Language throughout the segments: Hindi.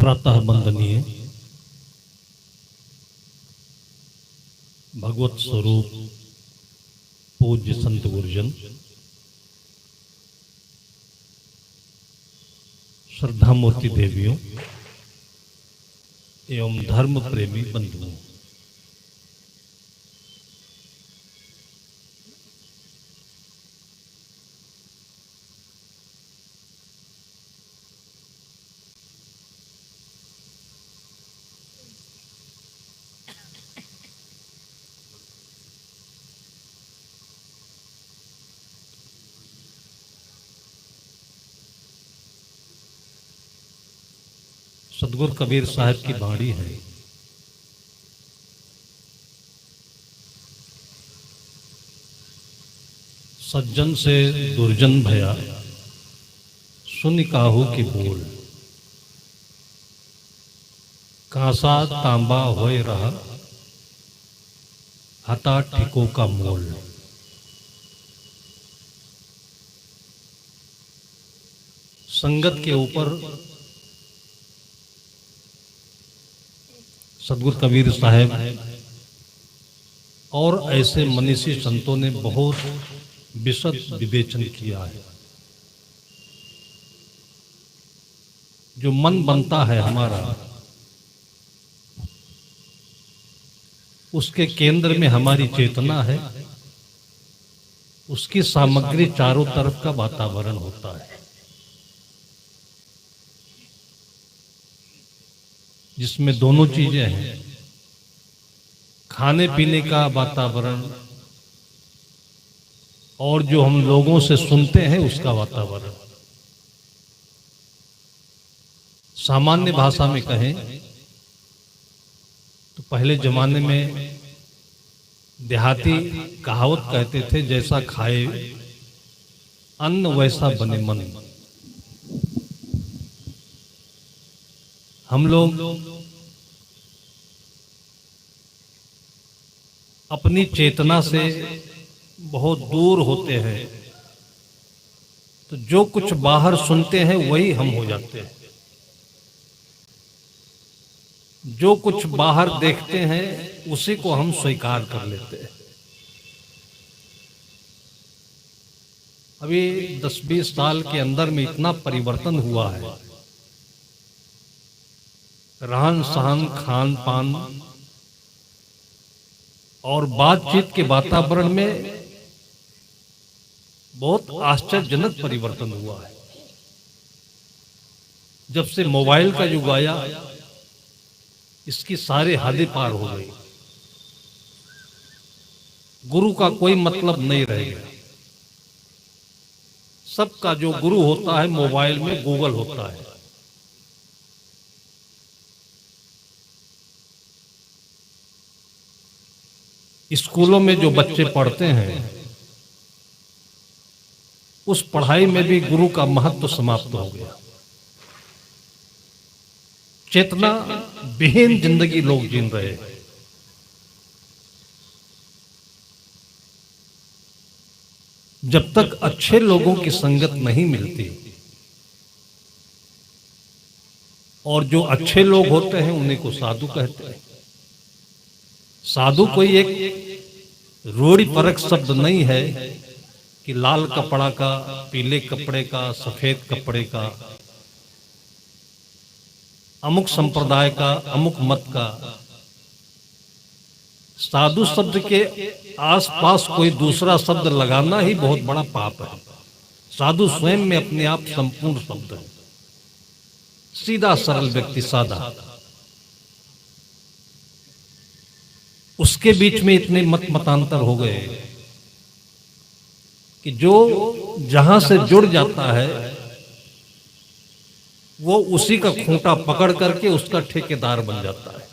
प्रातः वंदनीय भगवत स्वरूप पूज्य संत गुरुजन, श्रद्धा मूर्ति देवियों एवं धर्म प्रेमी बंधुओं, सदगुरु कबीर साहब की बाणी है। सज्जन से दुर्जन भया सुन काहू की बोल, कांसा तांबा होए रहा हता ठिको का मोल। संगत के ऊपर सदगुरु कबीर साहब और ऐसे मनीषी संतों ने बहुत विशद विवेचन किया है। जो मन बनता है हमारा, उसके केंद्र में हमारी चेतना है, उसकी सामग्री चारों तरफ का वातावरण होता है, जिसमें दोनों चीजें हैं, खाने पीने का वातावरण और जो हम लोगों से सुनते हैं उसका वातावरण। सामान्य भाषा में कहें तो पहले जमाने में देहाती कहावत कहते थे, जैसा खाए अन्न वैसा बने मन। हम लोग अपनी चेतना से बहुत दूर होते हैं, तो जो कुछ बाहर सुनते हैं वही हम हो जाते हैं। जो कुछ बाहर देखते हैं उसी को हम स्वीकार कर लेते हैं। अभी 10-20 साल के अंदर में इतना परिवर्तन हुआ है, रहन सहन, खान पान और बातचीत के वातावरण में बहुत आश्चर्यजनक परिवर्तन हुआ है। जब से मोबाइल का युग आया, इसकी सारे हदें पार हो गई। गुरु का कोई मतलब नहीं रह गया। सबका जो गुरु होता है मोबाइल में गूगल होता है। स्कूलों में जो बच्चे पढ़ते हैं, उस पढ़ाई में भी गुरु का महत्व समाप्त हो गया। चेतना विहीन जिंदगी लोग जीन रहे हैं। जब तक अच्छे लोगों की संगत नहीं मिलती, और जो अच्छे लोग होते हैं उन्हीं को साधु कहते हैं। साधु कोई एक रोड़ी परख शब्द नहीं है कि लाल कपड़ा का, पीले कपड़े का, सफेद कपड़े का, अमुक संप्रदाय का, अमुक मत का। साधु शब्द के आसपास कोई दूसरा शब्द लगाना ही बहुत बड़ा पाप है। साधु स्वयं में अपने आप संपूर्ण शब्द है। सीधा सरल व्यक्ति साधा, उसके बीच में इतने मतांतर हो गए कि जो जहां से जुड़ जाता है वो उसी का खूंटा पकड़ करके उसका ठेकेदार बन जाता है।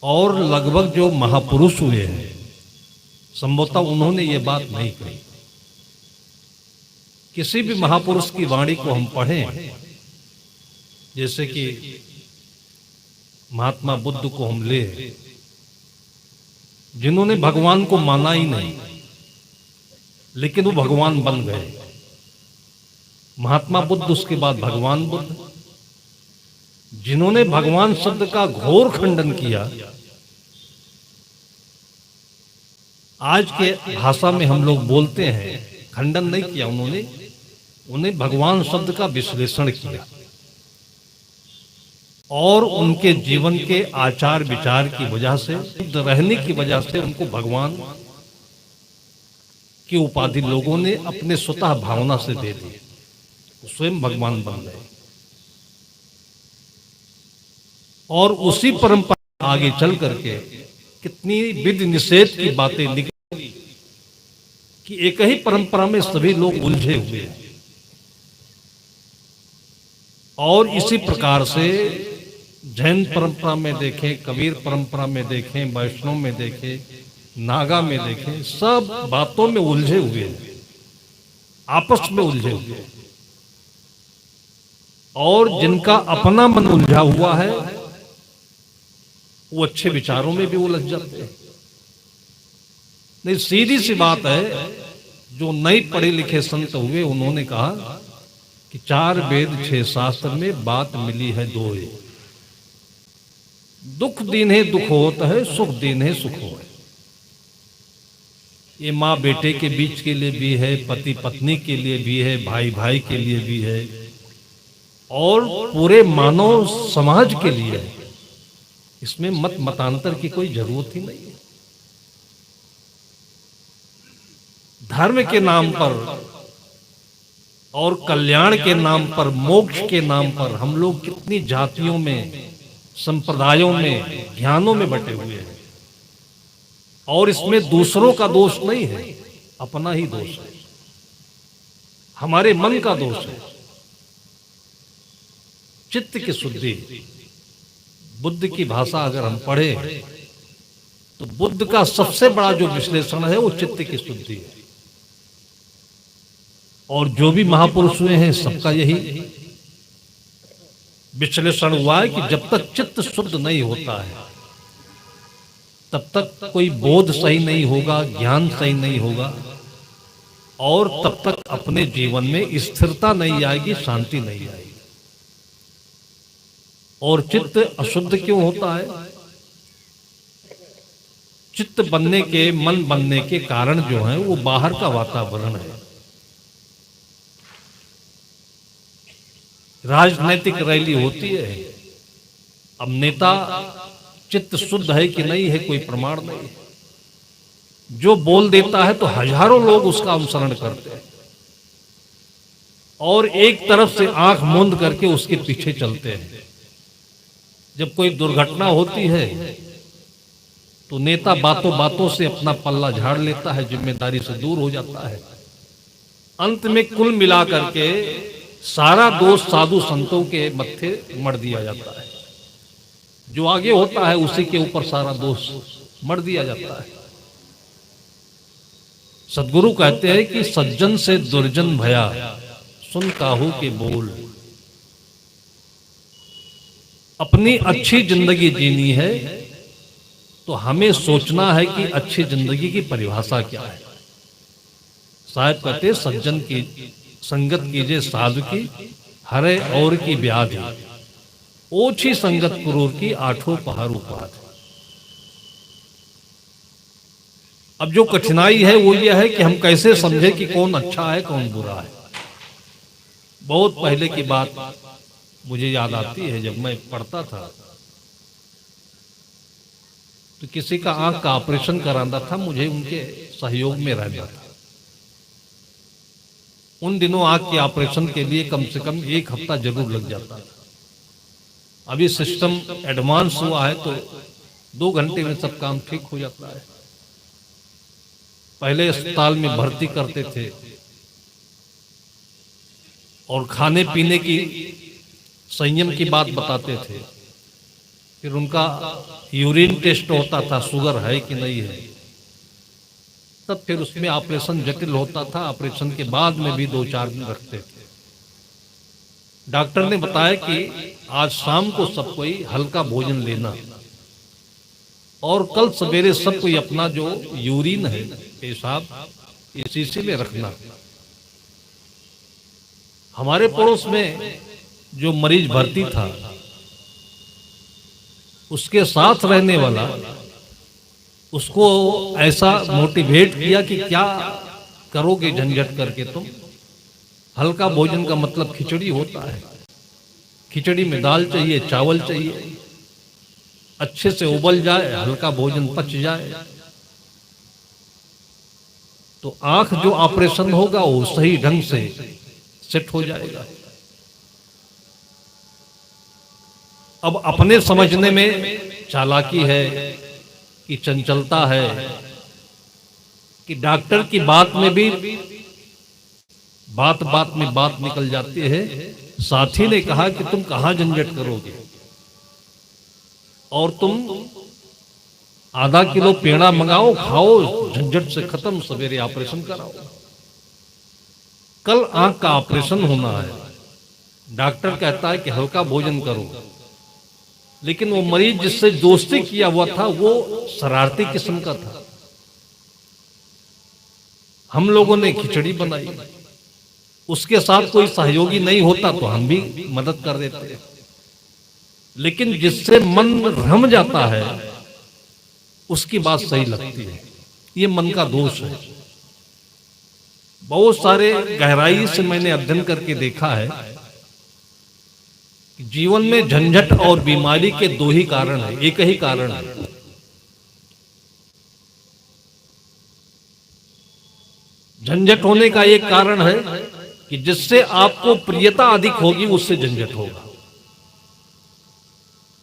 और लगभग जो महापुरुष हुए हैं, संभवतः उन्होंने ये बात नहीं कही। किसी भी महापुरुष की वाणी को हम पढ़ें, जैसे कि महात्मा बुद्ध को हम ले, जिन्होंने भगवान को माना ही नहीं, लेकिन वो भगवान बन गए। महात्मा बुद्ध, उसके बाद भगवान बुद्ध, जिन्होंने भगवान शब्द का घोर खंडन किया। आज के भाषा में हम लोग बोलते हैं, खंडन नहीं किया उन्होंने, उन्हें भगवान शब्द का विश्लेषण किया और उनके जीवन के आचार विचार की वजह से, शुद्ध रहने की वजह से उनको भगवान की उपाधि लोगों ने अपने स्वतः भावना से दे दी, स्वयं भगवान बन गए। और उसी परंपरा आगे चल करके कितनी विधि निषेध की बातें निकली कि एक ही परंपरा में सभी लोग उलझे हुए हैं। और इसी प्रकार से जैन परंपरा में देखें, कबीर परंपरा में देखें, वैष्णव में देखें, नागा में देखें, सब बातों में उलझे हुए हैं, आपस में उलझे हुए हैं। और जिनका अपना मन उलझा हुआ है वो अच्छे विचारों में भी उलझ जाते हैं। नहीं, सीधी सी बात है, जो नए पढ़े लिखे संत हुए उन्होंने कहा कि 4 वेद 6 शास्त्र में बात मिली है दो ही, दुख दीन्हे दुख होता है, सुख दीन्हे सुख हो है। ये माँ बेटे के बीच के लिए भी है, पति पत्नी के लिए भी है, भाई भाई के लिए भी है, और पूरे मानव समाज के लिए है। इसमें मत मतांतर की कोई जरूरत ही नहीं है। धर्म के नाम पर और कल्याण के नाम पर, मोक्ष के नाम पर हम लोग कितनी जातियों में, संप्रदायों में, ज्ञानों में बटे हुए हैं। और इसमें दूसरों का दोष नहीं है, अपना ही दोष है, हमारे मन का दोष है। चित्त की शुद्धि, बुद्ध की भाषा अगर हम पढ़े तो बुद्ध का सबसे बड़ा जो विश्लेषण है वो चित्त की शुद्धि है। और जो भी महापुरुष हुए हैं सबका यही विश्लेषण हुआ है कि जब तक चित्त शुद्ध नहीं होता है तब तक कोई बोध सही नहीं होगा, ज्ञान सही नहीं होगा, और तब तक अपने जीवन में स्थिरता नहीं आएगी, शांति नहीं आएगी। और चित्त अशुद्ध क्यों होता है? चित्त बनने के, मन बनने के कारण जो है वो बाहर का वातावरण है। राजनीतिक रैली होती है, अब नेता चित्त शुद्ध है कि नहीं है कोई प्रमाण नहीं है। जो बोल देता है तो हजारों लोग उसका अनुसरण करते हैं और एक तरफ से आंख मूंद करके उसके पीछे चलते हैं। जब कोई दुर्घटना होती है तो नेता बातों बातों से अपना पल्ला झाड़ लेता है, जिम्मेदारी से दूर हो जाता है। अंत में कुल मिलाकर के सारा दोष साधु संतों के मत्थे मढ़ दिया जाता है। जो आगे होता है उसी के ऊपर सारा दोष मढ़ दिया जाता है। सदगुरु कहते हैं कि सज्जन से दुर्जन भया, सुन काहू के बोल। अपनी अच्छी जिंदगी जीनी है तो हमें सोचना है कि अच्छी जिंदगी की परिभाषा क्या है। साहब कहते सज्जन की संगत कीजिए साधु की, हरे और की व्याधि, ओछी संगत क्रूर की, आठों पहाड़ उपाधि। अब जो कठिनाई है वो यह है कि हम कैसे समझे कि कौन अच्छा है कौन बुरा है। बहुत पहले की बात मुझे याद आती है, जब मैं पढ़ता था तो किसी का आंख का ऑपरेशन कराना था, मुझे उनके सहयोग में रहना था। उन दिनों आंख के ऑपरेशन के लिए कम से कम 1 हफ्ता जरूर लग जाता था। अभी सिस्टम एडवांस हुआ है तो 2 घंटे में सब काम ठीक हो जाता है। पहले अस्पताल में भर्ती करते थे और खाने पीने की संयम की बात बताते थे। फिर उनका यूरिन टेस्ट होता था, शुगर है कि नहीं है, तब फिर उसमें ऑपरेशन जटिल होता था। ऑपरेशन के बाद में भी 2-4 दिन रखते थे। डॉक्टर ने बताया कि आज शाम को सब कोई हल्का भोजन लेना और कल सवेरे सब कोई अपना जो यूरिन है, पेशाब, ये शीशे में रखना। हमारे पड़ोस में जो मरीज भर्ती था, उसके साथ रहने वाला उसको ऐसा मोटिवेट किया कि क्या करोगे झंझट करके तुम, हल्का भोजन का मतलब खिचड़ी होता है, खिचड़ी में दाल चाहिए, चावल चाहिए, अच्छे से उबल जाए, हल्का भोजन पच जाए, तो आंख जो ऑपरेशन होगा वो सही ढंग से सेट हो जाएगा। अब अपने समझने में चालाकी है कि चंचलता है कि डॉक्टर की बात में भी बात बात में बात निकल जाती है। साथी ने कहा कि तुम कहां झंझट करोगे, और तुम आधा किलो पेड़ा मंगाओ, खाओ, झंझट से खत्म, सवेरे ऑपरेशन कराओ। कल आंख का ऑपरेशन होना है, डॉक्टर कहता है कि हल्का भोजन करो, लेकिन वो मरीज जिससे दोस्ती किया हुआ था वो शरारती किस्म का था। हम लोगों ने खिचड़ी बनाई, उसके साथ कोई सहयोगी नहीं होता तो हम भी मदद कर देते, लेकिन जिससे मन रम जाता है उसकी बात सही लगती है। ये मन का दोष है। बहुत सारे गहराई से मैंने अध्ययन करके देखा है कि जीवन में झंझट और बीमारी के दो ही कारण है, एक ही कारण है। झंझट होने का एक कारण है कि जिससे आपको प्रियता अधिक होगी उससे झंझट होगा,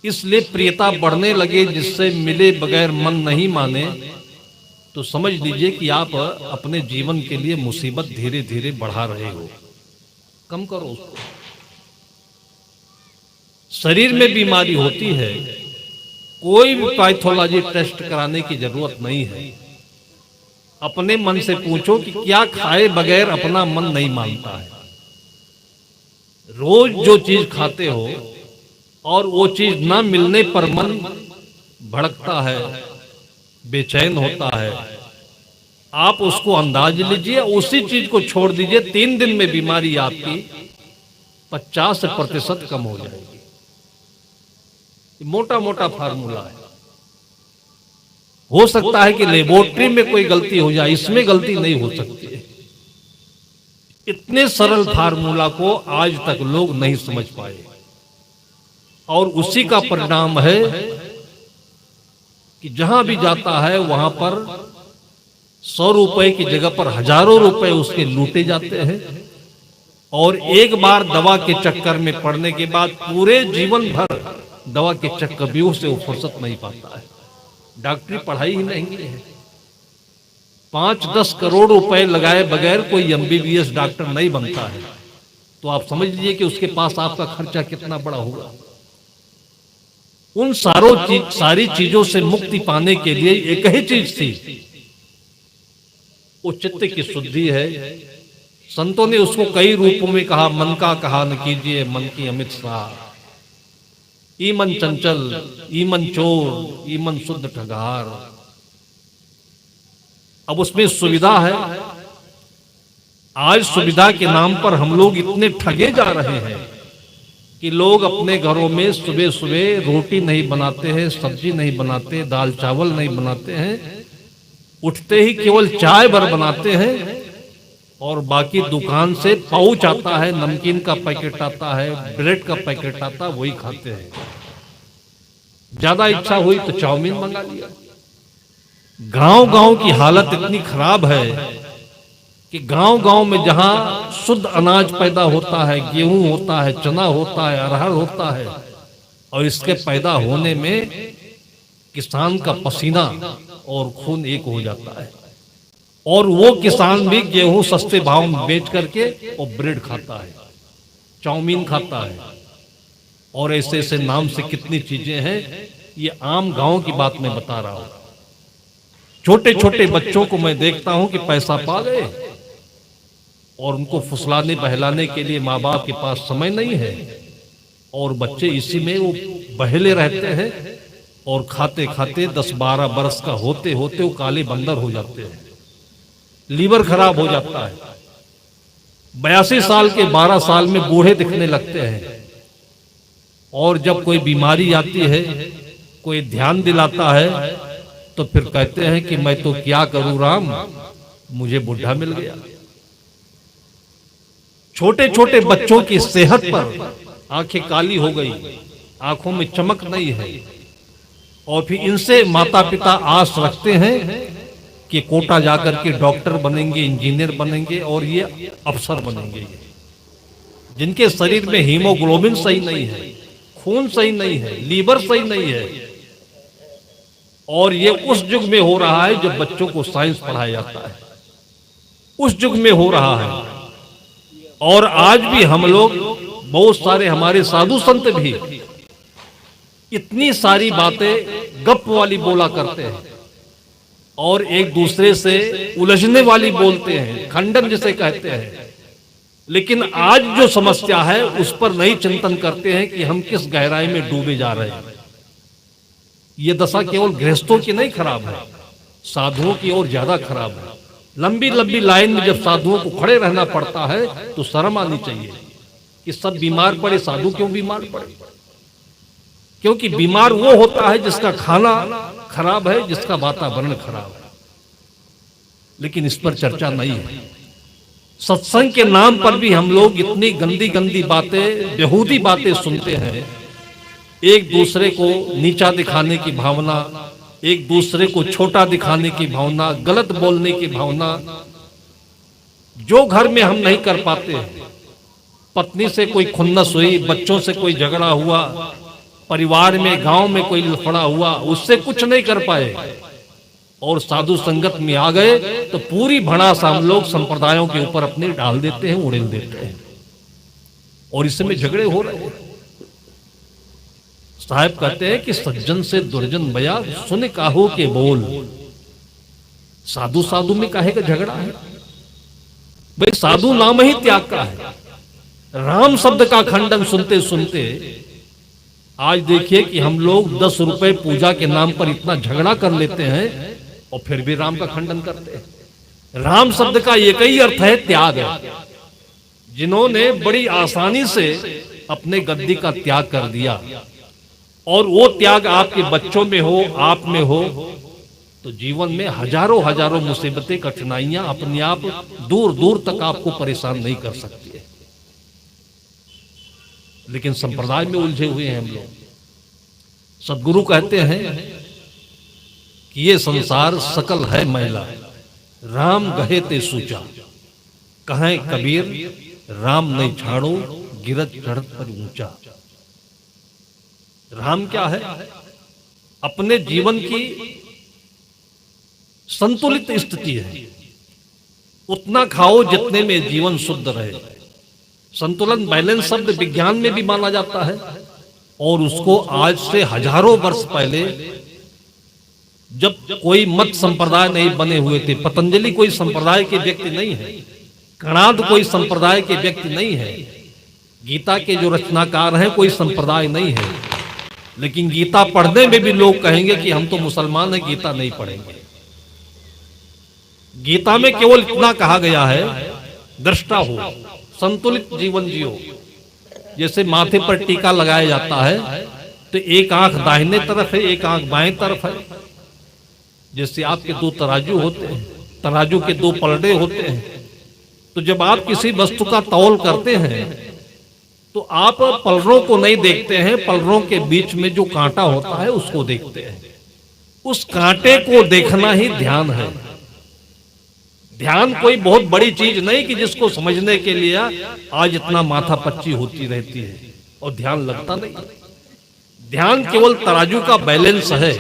इसलिए प्रियता बढ़ने लगे, जिससे मिले बगैर मन नहीं माने, तो समझ लीजिए कि आप अपने जीवन के लिए मुसीबत धीरे धीरे बढ़ा रहे हो। कम करो उसको। शरीर में बीमारी होती है, कोई भी पैथोलॉजी टेस्ट कराने की जरूरत नहीं है। अपने मन से पूछो कि क्या खाए बगैर अपना मन नहीं मानता है। रोज जो चीज खाते हो और वो चीज ना मिलने पर मन भड़कता है, बेचैन होता है, आप उसको अंदाज लीजिए, उसी चीज को छोड़ दीजिए, 3 दिन में बीमारी आपकी 50% कम हो जाएगी। मोटा मोटा फार्मूला है। हो सकता है कि लेबोरेटरी में कोई गलती हो जाए, इसमें गलती नहीं हो सकती। इतने सरल फार्मूला को आज तक लोग नहीं समझ पाए, और उसी का परिणाम है कि जहां भी जाता है वहां पर 100 रुपए की जगह पर हजारों रुपए उसके लूटे जाते हैं, और एक बार दवा के चक्कर में पड़ने के बाद पूरे जीवन भर दवा के चक्रव्यूह से वो फुर्सत नहीं पाता है। डॉक्टरी पढ़ाई ही महंगी है। 5-10 करोड़ रुपए लगाए बगैर कोई MBBS डॉक्टर नहीं बनता है, तो आप समझ लीजिए कि उसके पास आपका खर्चा कितना बड़ा होगा। उन सारी चीजों से मुक्ति पाने के लिए एक ही चीज थी, वो चित्त की शुद्धि है। संतों ने उसको कई रूपों में कहा। मन का कहा न कीजिए मन की अमित सार, ई मन चंचल, ई मन चोर, ई मन शुद्ध ठगार। अब उसमें सुविधा है। आज सुविधा के नाम पर हम लोग इतने ठगे जा रहे हैं कि लोग अपने घरों में सुबह सुबह रोटी नहीं बनाते हैं, सब्जी नहीं बनाते, दाल चावल नहीं बनाते हैं, उठते ही केवल चाय भर बनाते हैं, और बाकी दुकान से पाउच आता है, नमकीन का पैकेट आता है, ब्रेड का पैकेट आता है, वही खाते हैं। ज्यादा इच्छा हुई तो चाउमीन मंगा लिया। गांव गांव की हालत इतनी खराब है कि गांव गांव में जहां शुद्ध अनाज पैदा होता है, गेहूं होता है, चना होता है, अरहर होता है, और इसके पैदा होने में किसान का पसीना और खून एक हो जाता है, और वो किसान भी गेहूं सस्ते भाव में बेच करके और ब्रेड खाता है, चाउमीन खाता है, और ऐसे ऐसे नाम से कितनी चीजें हैं। ये आम गांव की बात मैं बता रहा हूं। छोटे छोटे बच्चों को मैं देखता हूं कि पैसा पा गए और उनको फुसलाने बहलाने के लिए माँ बाप के पास समय नहीं है, और बच्चे इसी में वो बहले रहते हैं, और खाते खाते 10-12 बरस का होते होते वो काले बंदर हो जाते हैं, लीवर खराब हो जाता है। 82 साल के 12 साल में बूढ़े दिखने लगते हैं। और जब कोई बीमारी आती है, कोई ध्यान दिलाता है, तो फिर कहते हैं कि मैं तो क्या करूं राम, मुझे बुढ़ा मिल गया। छोटे छोटे बच्चों की सेहत पर आंखें काली हो गई, आंखों में चमक नहीं है, और फिर इनसे माता पिता आस रखते हैं कि कोटा जाकर के डॉक्टर बनेंगे, इंजीनियर बनेंगे और ये अफसर बनेंगे। जिनके शरीर में हीमोग्लोबिन सही नहीं है, खून सही नहीं है, लीवर सही नहीं है। और ये उस युग में हो रहा है जब बच्चों को साइंस पढ़ाया जाता है, उस युग में हो रहा है। और आज भी हम लोग, बहुत सारे हमारे साधु संत भी इतनी सारी बातें गप वाली बोला करते हैं और एक दूसरे से उलझने वाली बोलते हैं, खंडन जिसे कहते हैं। लेकिन आज जो समस्या है उस पर नहीं चिंतन करते हैं कि हम किस गहराई में डूबे जा रहे हैं। ये दशा केवल गृहस्थों की नहीं खराब है, साधुओं की और ज्यादा खराब है। लंबी लंबी लाइन में जब साधुओं को खड़े रहना पड़ता है तो शर्म आनी चाहिए कि सब बीमार पड़े, साधु क्यों बीमार पड़े? क्योंकि बीमार वो होता है जिसका खाना खराब है, जिसका वातावरण खराब है। लेकिन इस पर चर्चा नहीं है। सत्संग के नाम पर भी हम लोग इतनी गंदी गंदी बातें, बेहूदी बातें सुनते हैं। एक दूसरे को नीचा दिखाने की भावना, एक दूसरे को छोटा दिखाने की भावना, गलत बोलने की भावना, जो घर में हम नहीं कर पाते। पत्नी से कोई खुन्नस हुई, बच्चों से कोई झगड़ा हुआ, परिवार में, गांव में कोई लफड़ा हुआ, उससे कुछ नहीं कर पाए और साधु संगत में आ गए तो पूरी भड़ास हम लोग संप्रदायों के ऊपर अपने डाल देते हैं, उड़ेल देते हैं और इसमें झगड़े हो रहे हैं। साहब कहते हैं कि सज्जन से दुर्जन बया, सुन काहो के बोल। साधु साधु में काहे का झगड़ा है भाई? साधु नाम ही त्याग का है। राम शब्द का खंडन सुनते सुनते आज देखिए कि हम लोग 10 रुपए पूजा के नाम पर इतना झगड़ा कर लेते हैं और फिर भी राम का खंडन करते हैं। राम शब्द का एक ही अर्थ है त्याग। जिन्होंने बड़ी आसानी से अपने गद्दी का त्याग कर दिया और वो त्याग आपके बच्चों में हो, आप में हो, तो जीवन में हजारों हजारों मुसीबतें, कठिनाइयां अपने आप दूर दूर तक आपको परेशान नहीं कर सकती है। लेकिन संप्रदाय में उलझे हुए हैं हम लोग। सदगुरु कहते हैं कि ये संसार सकल है मैला, राम गहे ते सूचा। कहें कबीर राम नहीं छाड़ो, गिरत चढ़त पर ऊंचा। राम क्या है? अपने जीवन की संतुलित स्थिति है। उतना खाओ जितने में जीवन शुद्ध रहे। संतुलन, बैलेंस शब्द विज्ञान में भी माना जाता है और उसको आज से हजारों वर्ष पहले, जब कोई मत संप्रदाय नहीं बने हुए थे, पतंजलि कोई संप्रदाय के व्यक्ति नहीं है, कणाद कोई संप्रदाय के व्यक्ति नहीं है, गीता के जो रचनाकार हैं कोई संप्रदाय नहीं है, लेकिन गीता पढ़ने में भी लोग कहेंगे कि हम तो मुसलमान हैं, गीता नहीं पढ़ेंगे। गीता में केवल इतना कहा गया है, दृष्टा हो, संतुलित जीवन जियो। जैसे माथे पर टीका लगाया जाता है तो एक आंख दाहिने तरफ है, एक आंख बाएं तरफ है। जैसे आपके दो तराजू होते हैं, तराजू के दो पलड़े होते हैं, तो जब आप किसी वस्तु का तौल करते हैं तो आप पलड़ों को नहीं देखते हैं, पलड़ों के बीच में जो कांटा होता है उसको देखते हैं। उस कांटे को देखना ही ध्यान है। ध्यान कोई बहुत बड़ी चीज नहीं कि जिसको समझने के लिए आज इतना माथा पच्ची होती रहती है और ध्यान लगता नहीं। ध्यान केवल तराजू का बैलेंस है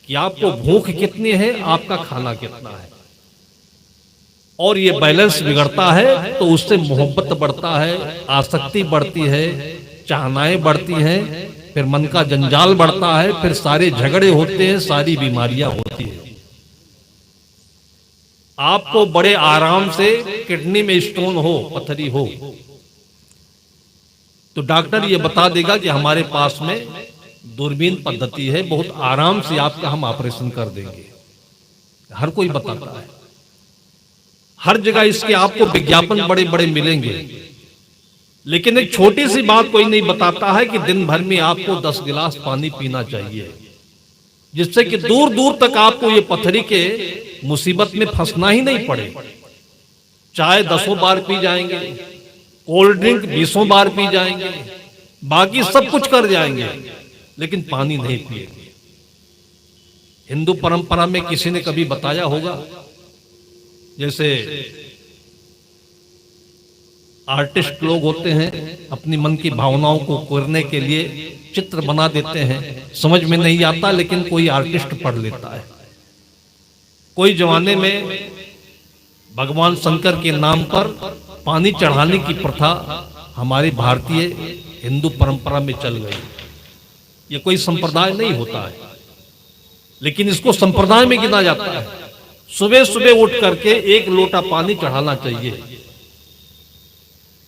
कि आपको भूख कितनी है, आपका खाना कितना है, और ये बैलेंस बिगड़ता है तो उससे मोहब्बत बढ़ता है, आसक्ति बढ़ती है, चाहनाएं बढ़ती हैं, फिर मन का जंजाल बढ़ता है, फिर सारे झगड़े होते हैं, सारी बीमारियां होती हैं। आपको बड़े आराम से किडनी में स्टोन हो, पथरी हो, तो डॉक्टर ये बता देगा कि हमारे पास में दूरबीन पद्धति है, बहुत आराम से आपका हम ऑपरेशन कर देंगे। हर कोई बताता है। हर जगह इसके आपको विज्ञापन बड़े बड़े मिलेंगे, लेकिन एक छोटी सी बात कोई नहीं बताता है कि दिन भर में आपको 10 गिलास पानी पीना चाहिए, जिससे कि दूर दूर तक आपको ये पथरी के मुसीबत में फंसना ही नहीं पड़े। चाय 10 बार पी जाएंगे, कोल्ड ड्रिंक 20 बार पी जाएंगे, बाकी सब कुछ कर जाएंगे, लेकिन पानी नहीं पिएंगे। हिंदू परंपरा में किसी ने कभी बताया होगा, जैसे आर्टिस्ट लोग होते हैं, अपनी मन की भावनाओं को कोरने के लिए चित्र बना देते हैं, समझ में नहीं आता लेकिन कोई आर्टिस्ट पढ़ लेता है। कोई जमाने में भगवान शंकर के नाम पर पानी चढ़ाने की प्रथा हमारी भारतीय हिंदू परंपरा में चल गई। ये कोई संप्रदाय नहीं होता है, लेकिन इसको संप्रदाय में गिना जाता है। सुबह सुबह उठ करके 1 लोटा पानी चढ़ाना चाहिए।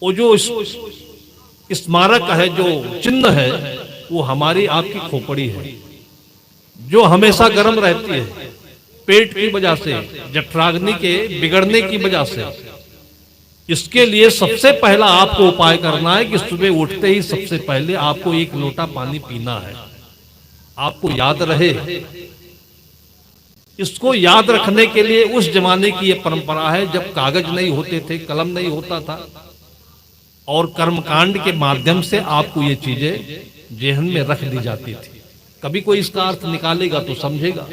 वो जो स्मारक है, जो चिन्ह है, वो हमारी आपकी खोपड़ी है, जो हमेशा गर्म रहती है पेट की वजह से, जठराग्नि के बिगड़ने की वजह से। इसके लिए सबसे पहला आपको उपाय करना है कि सुबह उठते ही सबसे पहले आपको 1 लोटा पानी पीना है। आपको याद रहे, इसको याद रखने के लिए उस जमाने की यह परंपरा है जब कागज नहीं होते थे, कलम नहीं होता था, और कर्मकांड के माध्यम से आपको ये चीजें जेहन में रख दी जाती थी। कभी कोई इसका अर्थ निकालेगा तो समझेगा।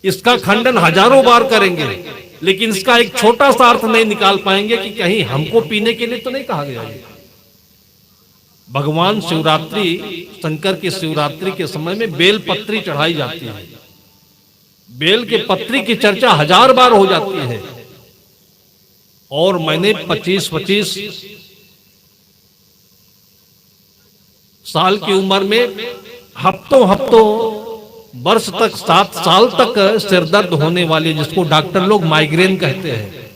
इसका खंडन हजारों बार करेंगे, लेकिन इसका एक छोटा सा अर्थ नहीं निकाल पाएंगे कि कहीं हमको पीने के लिए तो नहीं कहा गया है। भगवान शिवरात्रि, शंकर की शिवरात्रि के समय में बेल पत्री चढ़ाई जाती है। बेल के पत्री की चर्चा 1000 बार हो जाती है, और मैंने 25 साल की उम्र में हफ्तों वर्ष तक 7 साल तक सिरदर्द होने वाले, जिसको डॉक्टर लोग माइग्रेन कहते हैं,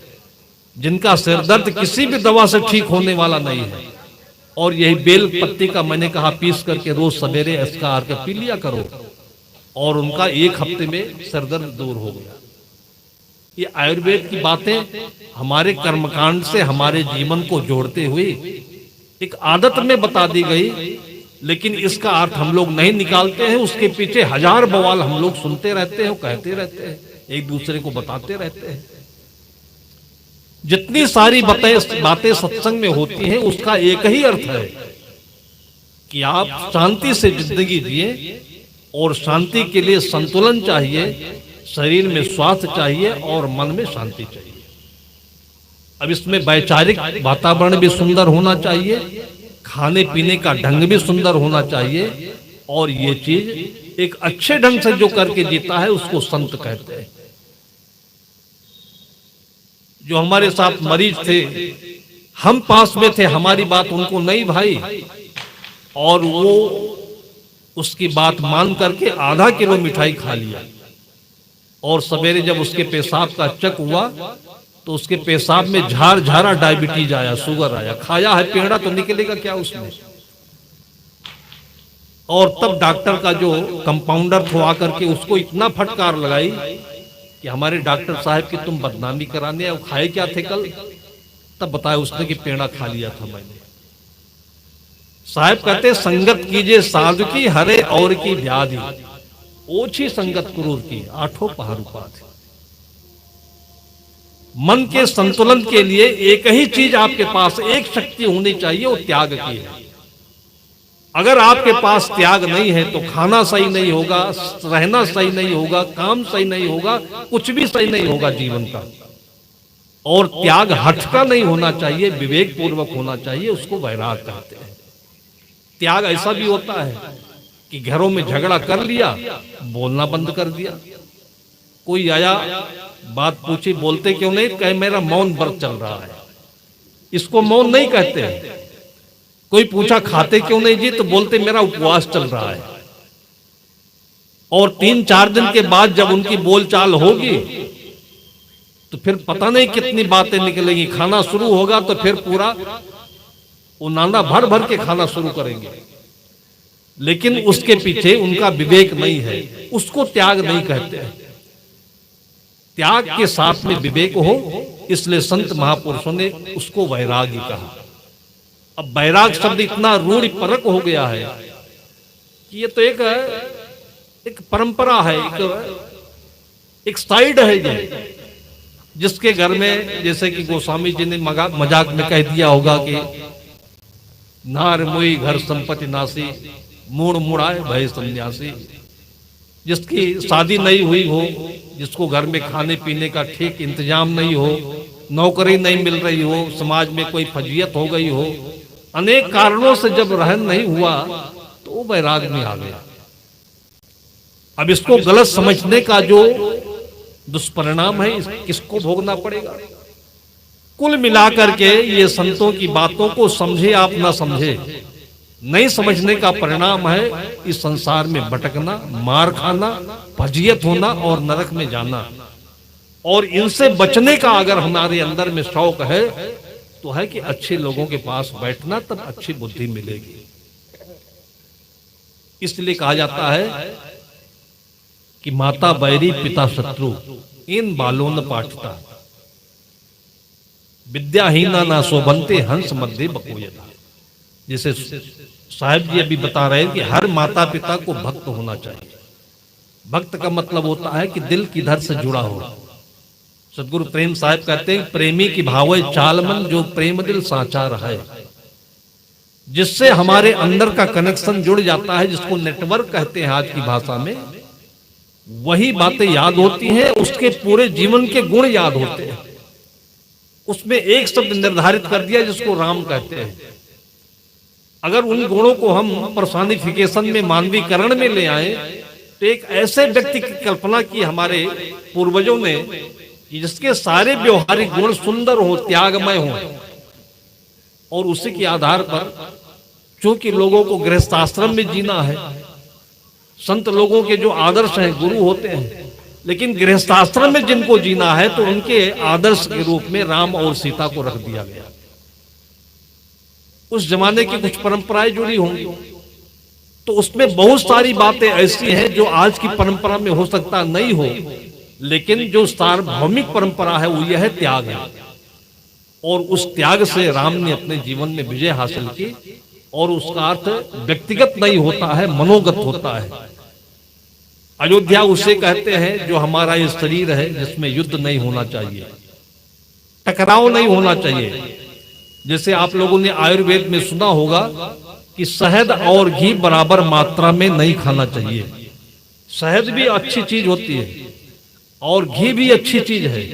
जिनका सिरदर्द किसी भी दवा से ठीक होने वाला नहीं है, और यही बेल पत्ती का मैंने कहा पीस करके रोज सवेरे इसका अर्घ पी लिया करो, और उनका 1 हफ्ते में सिरदर्द दूर हो गया। ये आयुर्वेद की बातें हमारे कर्मकांड से हमारे जीवन को जोड़ते हुए एक आदत में बता दी गई, लेकिन इसका अर्थ हम लोग नहीं निकालते हैं। उसके पीछे 1000 बवाल हम लोग सुनते रहते हैं, कहते रहते हैं, एक दूसरे को बताते रहते हैं। जितनी सारी बातें सत्संग में होती हैं, उसका एक ही अर्थ है कि आप शांति से जिंदगी जिए, और शांति के लिए संतुलन चाहिए, शरीर में स्वास्थ्य चाहिए और मन में शांति चाहिए। अब इसमें वैचारिक वातावरण भी सुंदर होना चाहिए, खाने पीने का ढंग भी सुंदर होना चाहिए, और ये चीज एक अच्छे ढंग से जो करके जीता है उसको संत कहते हैं। जो हमारे साथ मरीज थे, हम पास में थे, हमारी बात उनको नहीं भाई, और वो उसकी बात मान करके आधा किलो मिठाई खा लिया, और सवेरे जब उसके पेशाब का चेक हुआ तो उसके पेशाब में झारा डायबिटीज आया, शुगर आया। खाया है पेड़ा तो निकलेगा क्या उसमें? और तब डॉक्टर का जो कंपाउंडर था आकर के उसको इतना फटकार लगाई कि हमारे डॉक्टर साहब की तुम बदनामी कराने आए, खाए क्या थे कल? तब बताया उसने कि पेड़ा खा लिया था मैंने। साहब कहते संगत कीजिए साधु की, हरे और की व्याधि, ओछी संगत क्रूर की, 8 पहर उपाधि। मन के संतुलन के लिए एक ही चीज आपके पास, एक शक्ति होनी चाहिए, वो त्याग की है। अगर आपके पास त्याग नहीं है तो खाना सही नहीं होगा, रहना सही नहीं होगा, काम सही नहीं होगा, कुछ भी सही नहीं होगा जीवन का। और त्याग हठ का नहीं होना चाहिए, विवेक पूर्वक होना चाहिए, उसको वैराग कहते हैं। त्याग ऐसा भी होता है कि घरों में झगड़ा कर लिया, बोलना बंद कर दिया। कोई आया, बात पूछी, बोलते क्यों नहीं? कहे मेरा मौन व्रत चल रहा है। इसको मौन नहीं कहते हैं। कोई पूछा खाते क्यों नहीं जी? तो बोलते मेरा उपवास चल रहा है। और 3-4 दिन के बाद जब उनकी बोलचाल होगी तो फिर पता नहीं कितनी बातें निकलेंगी। खाना शुरू होगा तो फिर पूरा वो नाना भर भर के खाना शुरू करेंगे, लेकिन उसके पीछे उनका विवेक नहीं है, उसको त्याग नहीं कहते हैं। त्याग के साथ में विवेक हो, इसलिए संत महापुरुषों ने उसको वैराग्य कहा। अब वैराग शब्द इतना रूढ़ परक हो गया है कि ये तो एक परंपरा है, एक साइड है ये, जिसके घर में जैसे कि गोस्वामी जी ने मजाक में कह दिया होगा कि नार मोई घर संपत्ति नासी, मूड़ मुड़ाए भय सन्यासी। जिसकी शादी नहीं हुई हो, जिसको घर में खाने पीने का ठीक इंतजाम नहीं हो, नौकरी नहीं मिल रही हो, समाज में कोई फजीयत हो गई हो, अनेक कारणों से जब रहन नहीं हुआ तो वो वैराग में आ गया। अब इसको गलत समझने का जो दुष्परिणाम है, किसको भोगना पड़ेगा? कुल मिलाकर के ये संतों की बातों को समझे आप ना समझे, नहीं समझने का परिणाम है इस संसार में भटकना, मार खाना, फजीयत होना और नरक में जाना। और इनसे बचने का अगर हमारे अंदर में शौक है तो है कि अच्छे लोगों के पास बैठना, तब अच्छी बुद्धि मिलेगी। इसलिए कहा जाता है कि माता बैरी पिता शत्रु, इन बालों न पाठता, विद्याहीना ना शोभनते हंस मध्य बकोयता। जैसे साहब जी अभी बता रहे हैं कि हर माता पिता को भक्त होना चाहिए। भक्त का मतलब होता है कि दिल किधर से जुड़ा हो। सदगुरु प्रेम साहब कहते हैं, प्रेमी की भावे चालमन, जो प्रेम दिल साचार है। जिससे हमारे अंदर का कनेक्शन जुड़ जाता है, जिसको नेटवर्क कहते हैं आज की भाषा में, वही बातें याद होती हैं, उसके पूरे जीवन के गुण याद होते हैं। उसमें एक शब्द निर्धारित कर दिया जिसको राम कहते हैं। अगर उन गुणों को हम पर्सोनिफिकेशन में, मानवीकरण में ले आए तो एक ऐसे व्यक्ति की कल्पना की हमारे पूर्वजों ने कि जिसके सारे व्यवहारिक गुण सुंदर हो, त्यागमय हो, और उसी के आधार पर, चूंकि लोगों को गृहस्थाश्रम में जीना है, संत लोगों के जो आदर्श हैं गुरु होते हैं, लेकिन गृहस्थाश्रम में जिनको जीना है तो उनके आदर्श के रूप में राम और सीता को रख दिया गया। उस जमाने की कुछ परंपराएं जुड़ी होंगी, तो उसमें बहुत सारी बातें ऐसी हैं जो आज की परंपरा में हो सकता नहीं हो, लेकिन जो सार्वभौमिक परंपरा है वो यह है त्याग है। और उस त्याग से राम ने अपने जीवन में विजय हासिल की, और उसका अर्थ व्यक्तिगत नहीं होता है, मनोगत होता है। अयोध्या उसे कहते हैं जो हमारा ये शरीर है, जिसमें युद्ध नहीं होना चाहिए, टकराव नहीं होना चाहिए। जैसे आप लोगों ने आयुर्वेद में सुना होगा कि शहद और घी बराबर मात्रा में नहीं खाना चाहिए। शहद भी अच्छी चीज होती है और घी भी अच्छी चीज है,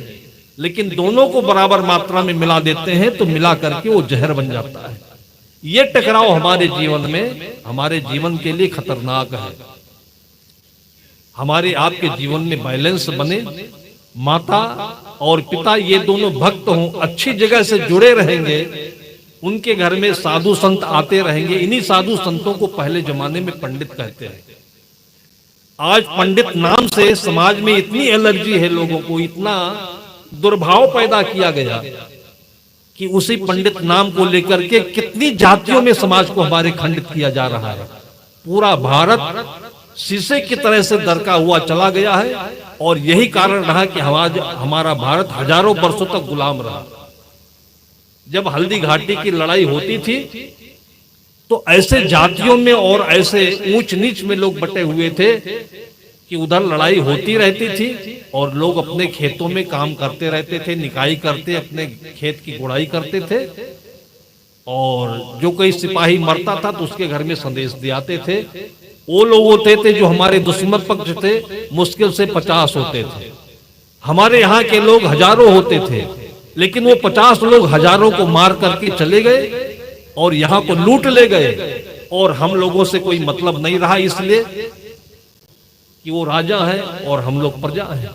लेकिन दोनों को बराबर मात्रा में मिला देते हैं तो मिला करके वो जहर बन जाता है। ये टकराव हमारे जीवन में, हमारे जीवन के लिए खतरनाक है। हमारे आपके जीवन में बैलेंस बने, माता और पिता ये दोनों भक्त हों, अच्छी जगह से जुड़े रहेंगे, उनके घर में साधु संत आते रहेंगे। इन्हीं साधु संतों को पहले जमाने में पंडित कहते हैं। आज पंडित नाम से समाज में इतनी एलर्जी है, लोगों को इतना दुर्भाव पैदा किया गया कि उसी पंडित नाम को लेकर के कितनी जातियों में समाज को हमारे खंडित किया जा रहा है। पूरा भारत शीशे की तरह से दरका हुआ चला गया है, और यही कारण रहा कि हमारा भारत हजारों वर्षों तक गुलाम रहा। जब हल्दी घाटी की लड़ाई होती थी तो ऐसे जातियों में और ऐसे ऊंच नीच में लोग बटे हुए थे कि उधर लड़ाई होती रहती थी और लोग अपने खेतों में काम करते रहते थे, निकाई करते, अपने खेत की गुड़ाई करते थे। और जो कोई सिपाही मरता था तो उसके घर में संदेश दियाते थे। वो लोग होते थे जो हमारे दुश्मन पक्ष थे, मुश्किल से 50 होते थे। हमारे यहाँ के लोग हजारों होते थे, लेकिन वो 50 लोग हजारों को मार करके चले गए और यहाँ को लूट ले गए, और हम लोगों से कोई मतलब नहीं रहा, इसलिए कि वो राजा है और हम लोग प्रजा हैं।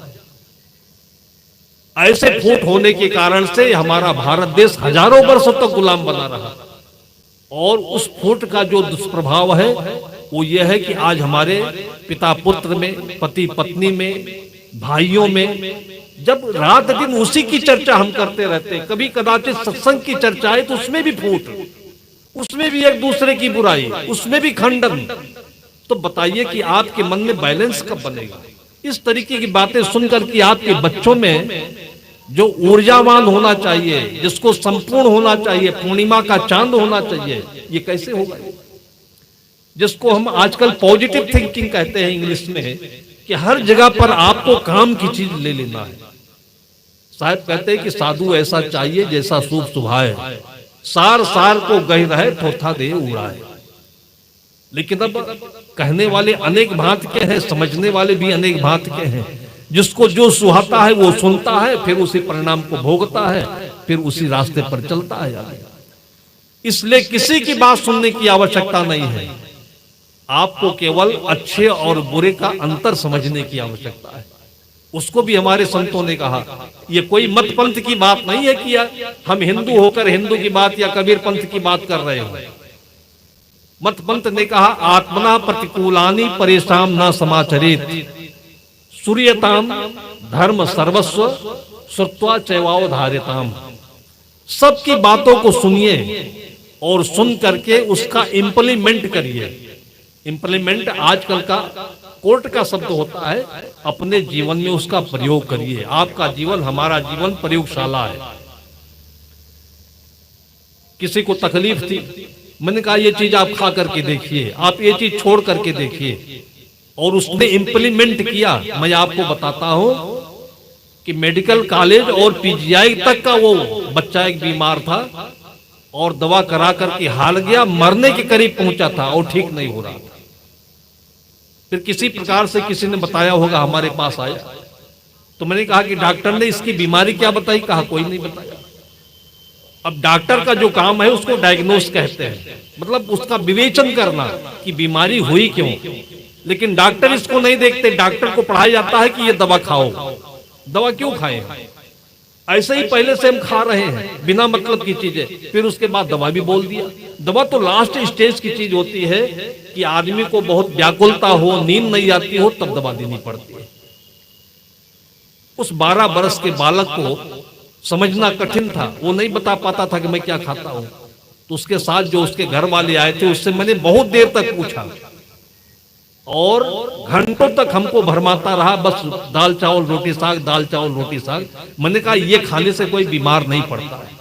ऐसे फूट होने के कारण से हमारा भारत देश हजारों वर्षों तक गुलाम बना रहा। और उस फूट का जो दुष्प्रभाव है वो ये है कि आज हमारे पिता पुत्र में, पति पत्नी में, भाइयों में, जब रात दिन उसी की चर्चा हम करते रहते हैं। कभी कदाचित सत्संग की चर्चा है तो उसमें भी फूट, उसमें भी एक दूसरे की बुराई, उसमें भी खंडन। तो बताइए कि आपके मन में बैलेंस कब बनेगा? इस तरीके की बातें सुनकर कि आपके बच्चों में जो ऊर्जावान होना चाहिए, जिसको संपूर्ण होना चाहिए, पूर्णिमा का चांद होना चाहिए, ये कैसे होगा? जिसको हम आजकल पॉजिटिव थिंकिंग कहते हैं इंग्लिश में, कि हर जगह पर आपको काम की चीज ले लेना है। साहब कहते हैं कि साधु ऐसा चाहिए जैसा सूप सुभाए, सार सार को गह रहे थोथा दे उड़ाए। लेकिन अब कहने वाले अनेक भांत के हैं, समझने वाले भी अनेक भांत के हैं। जिसको जो सुहाता है वो सुनता है, फिर उसी परिणाम को भोगता है, फिर उसी रास्ते पर चलता है। इसलिए किसी की बात सुनने की आवश्यकता नहीं है, आपको केवल अच्छे और बुरे का अंतर समझने की आवश्यकता है। उसको भी हमारे संतों ने कहा, ये कोई मत पंथ की बात नहीं है कि हम हिंदू होकर हिंदू की बात या कबीर पंथ की बात कर रहे हो। मत पंथ ने कहा, आत्मना प्रतिकूलानि परेशान न समाचरित, सूर्यताम धर्म सर्वस्व श्रुत्वा चैवावधार्यताम। सबकी बातों को सुनिए और सुन करके उसका इम्प्लीमेंट करिए। इम्प्लीमेंट आजकल का कोर्ट का शब्द होता है, अपने जीवन में उसका प्रयोग करिए। आपका जीवन, हमारा जीवन प्रयोगशाला है। किसी को तकलीफ थी, मैंने कहा ये चीज आप खा करके देखिए, आप ये चीज छोड़ करके देखिए, और उसने इम्प्लीमेंट किया। मैं आपको बताता हूं कि मेडिकल कॉलेज और पीजीआई तक का वो बच्चा एक बीमार था और दवा करा करके हाल गया, मरने के करीब पहुंचा था और ठीक नहीं हो रहा था। फिर किसी प्रकार से किसी ने बताया होगा, हमारे पास आया, तो मैंने कहा कि डॉक्टर ने इसकी बीमारी क्या बताई? कहा कोई नहीं बताया। अब डॉक्टर का जो काम है उसको डायग्नोस कहते हैं, मतलब उसका विवेचन करना कि बीमारी हुई क्यों। लेकिन डॉक्टर इसको नहीं देखते। डॉक्टर को पढ़ाया जाता है कि ये दवा खाओ। दवा क्यों खाएं? ऐसे ही पहले से हम खा रहे हैं बिना मतलब की चीजें, फिर उसके बाद दवा भी बोल दिया। दवा तो लास्ट स्टेज की चीज होती है कि आदमी को बहुत व्याकुलता हो, नींद नहीं आती हो, तब दवा देनी पड़ती है। उस 12 बरस के बालक को समझना कठिन था, वो नहीं बता पाता था कि मैं क्या खाता हूं। तो उसके साथ जो उसके घर वाले आए थे, उससे मैंने बहुत देर तक पूछा और घंटों तक हमको भरमाता रहा, बस दाल चावल रोटी साग, दाल चावल रोटी साग। मैंने कहा ये खाने से कोई बीमार नहीं पड़ता है।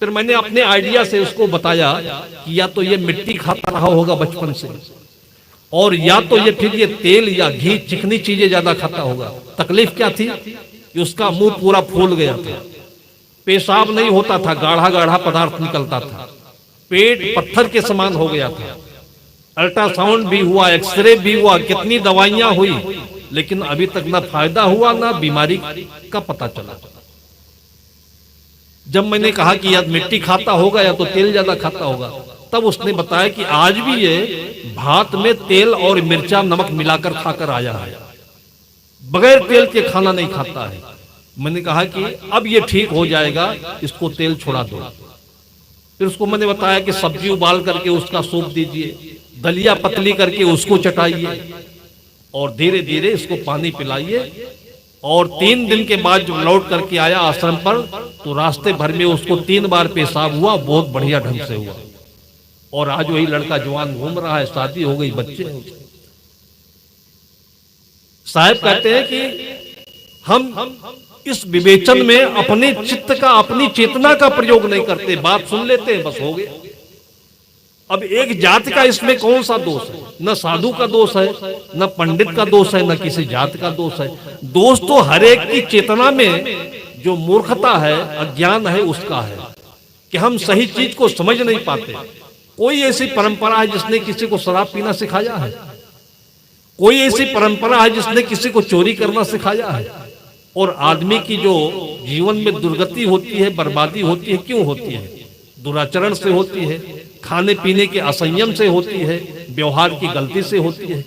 फिर मैंने अपने आइडिया से उसको बताया कि या तो ये मिट्टी खाता रहा होगा बचपन से, और या तो ये फिर ये तेल या घी चिकनी चीजें ज्यादा खाता होगा। तकलीफ क्या थी कि उसका मुंह पूरा फूल गया था, पेशाब नहीं होता था, गाढ़ा गाढ़ा पदार्थ निकलता था, पेट पत्थर के समान हो गया था। अल्ट्रासाउंड भी हुआ, एक्सरे भी हुआ, कितनी दवाइयां हुई, लेकिन अभी तक ना फायदा हुआ ना बीमारी का पता चला। जब मैंने कहा कि या मिट्टी खाता होगा या तो तेल ज्यादा खाता होगा, तब उसने बताया कि आज भी ये भात में तेल और मिर्चा नमक मिलाकर खाकर आया है, बगैर तेल के खाना नहीं खाता है। मैंने कहा कि अब ये ठीक हो जाएगा, इसको तेल छोड़ा दो। फिर उसको मैंने बताया कि सब्जी उबाल करके उसका सूप दीजिए, दलिया पतली करके उसको चटाइए और धीरे धीरे इसको पानी पिलाइए। और 3 दिन के बाद जब लौट करके आया आश्रम पर, तो रास्ते भर में उसको 3 बार पेशाब हुआ, बहुत बढ़िया ढंग से हुआ। और आज वही लड़का जवान घूम रहा है, शादी हो गई, बच्चे हैं। साहब कहते हैं कि हम इस विवेचन में अपने चित्त का, अपनी चेतना का प्रयोग नहीं करते, बात सुन लेते हैं, बस हो गया। अब एक जात का इसमें कौन सा दोष है? न साधु का दोष है, न पंडित का दोष है, न किसी जात का दोष है। दोष तो हर एक की चेतना में जो मूर्खता है, अज्ञान है, उसका है कि हम सही चीज को समझ नहीं पाते। कोई ऐसी परंपरा है जिसने किसी को शराब पीना सिखाया है? कोई ऐसी परंपरा है जिसने किसी को चोरी करना सिखाया है? और आदमी की जो जीवन में दुर्गति होती है, बर्बादी होती है, क्यों होती है? दुराचरण से होती है, खाने पीने के असंयम से होती है, व्यवहार की गलती से होती है।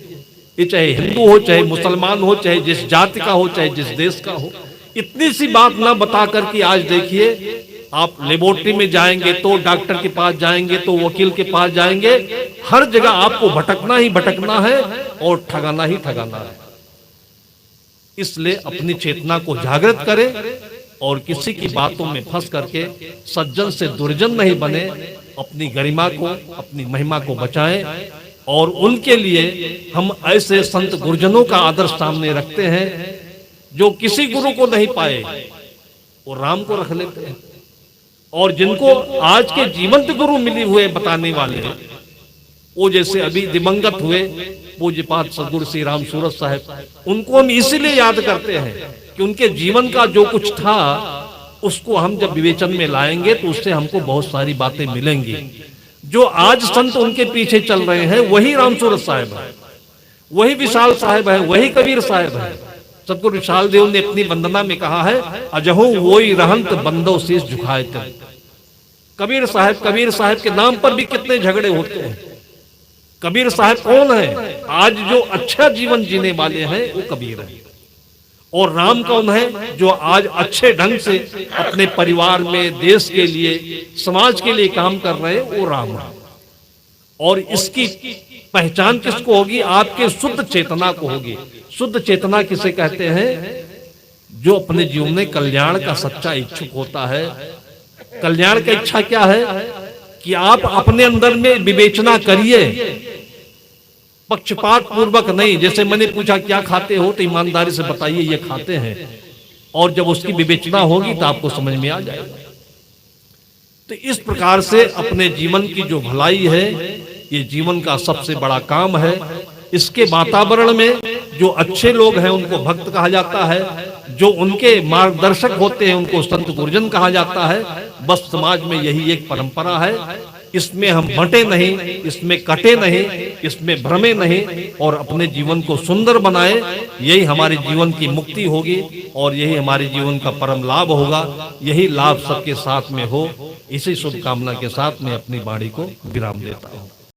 ये चाहे हिंदू हो, चाहे मुसलमान हो, चाहे जिस जाति का हो, चाहे जिस देश का हो। इतनी सी बात ना बता करके आज देखिए, आप लेबोरेटरी में जाएंगे तो डॉक्टर के पास जाएंगे तो वकील के पास जाएंगे, हर जगह आपको भटकना ही भटकना है और ठगाना ही ठगाना है। इसलिए अपनी चेतना को जागृत करें और किसी की बातों में फंस करके सज्जन से दुर्जन नहीं बने। अपनी गरिमा को, अपनी महिमा को बचाएं और उनके लिए हम ऐसे संत गुरुजनों का आदर्श सामने रखते हैं जो किसी गुरु को नहीं पाए, वो राम को रख लेते हैं। और जिनको आज के जीवंत गुरु मिले हुए बताने वाले, वो जैसे अभी दिवंगत हुए पूज्यपाद सदगुरु श्री राम सूरत साहब, उनको हम इसीलिए याद करते हैं कि उनके जीवन का जो कुछ था उसको हम जब विवेचन में लाएंगे तो उससे हमको बहुत सारी बातें मिलेंगी। जो आज संत उनके पीछे चल रहे हैं वही राम सूरत साहब है, वही विशाल साहब है, वही कबीर साहब है। सतगुरु विशाल देव ने अपनी वंदना में कहा है, अजहू वोई रहंत बंदो शीश झुकाए थे। कबीर साहब के नाम पर भी कितने झगड़े होते हैं। कबीर साहब कौन है? आज जो अच्छा जीवन जीने वाले हैं वो कबीर है। और राम कौन है? जो आज अच्छे ढंग से अपने परिवार में, देश के लिए, समाज के लिए काम कर रहे हैं, वो राम है। और इसकी पहचान किसको होगी? आपके शुद्ध चेतना को होगी। शुद्ध चेतना किसे कहते हैं? जो अपने जीवन में कल्याण का सच्चा इच्छुक होता है। कल्याण की इच्छा क्या है? कि आप अपने अंदर में विवेचना करिए, पक्षपात पूर्वक नहीं। जैसे मैंने पूछा क्या खाते हो, तो ईमानदारी से बताइए ये खाते हैं, और जब उसकी विवेचना होगी तो आपको समझ में आ जाएगा। तो इस प्रकार से अपने जीवन की जो भलाई है, ये जीवन का सबसे बड़ा काम है। इसके वातावरण में जो अच्छे लोग हैं उनको भक्त कहा जाता है, जो उनके मार्गदर्शक होते हैं उनको संत गुरुजन कहा जाता है। बस समाज में यही एक परंपरा है। इसमें हम बंटे नहीं, इसमें कटे नहीं, इसमें भ्रमे नहीं, और अपने जीवन को सुंदर बनाए। यही हमारे जीवन की मुक्ति होगी और यही हमारे जीवन का परम लाभ होगा। यही लाभ सबके साथ में हो। इसी शुभकामना के साथ मैं अपनी वाणी को विराम देता हूँ।